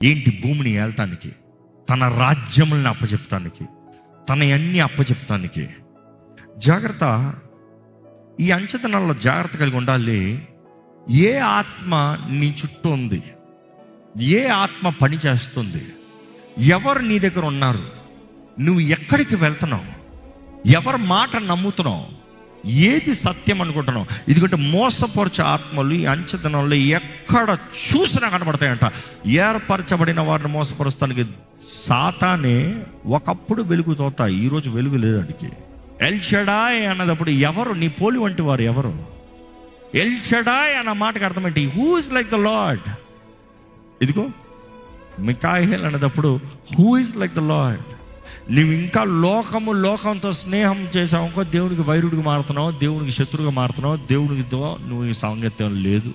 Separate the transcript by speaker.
Speaker 1: ఏంటి? భూమిని ఏల్తానికి, తన రాజ్యములను అప్పచెప్తానికి, తన అన్ని అప్పచెప్తానికి. జాగ్రత్త. ఈ అంచెతనాల్లో జాగ్రత్త కలిగి ఉండాలి. ఏ ఆత్మ నీ చుట్టూ ఉంది, ఏ ఆత్మ పని చేస్తుంది, ఎవరు నీ దగ్గర ఉన్నారు, నువ్వు ఎక్కడికి వెళ్తున్నావు, ఎవరి మాట నమ్ముతున్నావు, ఏది సత్యం అనుకుంటున్నావు. ఎందుకంటే మోసపరచే ఆత్మలు ఈ అంచెతనంలో ఎక్కడ చూసినా కనబడతాయంట. ఏర్పరచబడిన వారిని మోసపరుస్తానికి సాతానే ఒకప్పుడు వెలుగుతోతా, ఈరోజు వెలుగు లేదానికి. ఎల్ షడాయ్ అన్నదప్పుడు ఎవరు నీ పోలి వంటి వారు ఎవరు? ఎల్ షడాయ్ అన్న మాటకు అర్థం ఏంటి? Who is like the lord. ఇదిగో మికాయేల్ అన్నదప్పుడు who is like the lord. నువ్వు ఇంకా లోకంతో స్నేహం చేసావు, దేవునికి వైరుడిగా మారుతున్నావు, దేవునికి శత్రువుగా మారుతున్నావు, దేవునితో నువ్వు ఈ సాంగత్యం లేదు.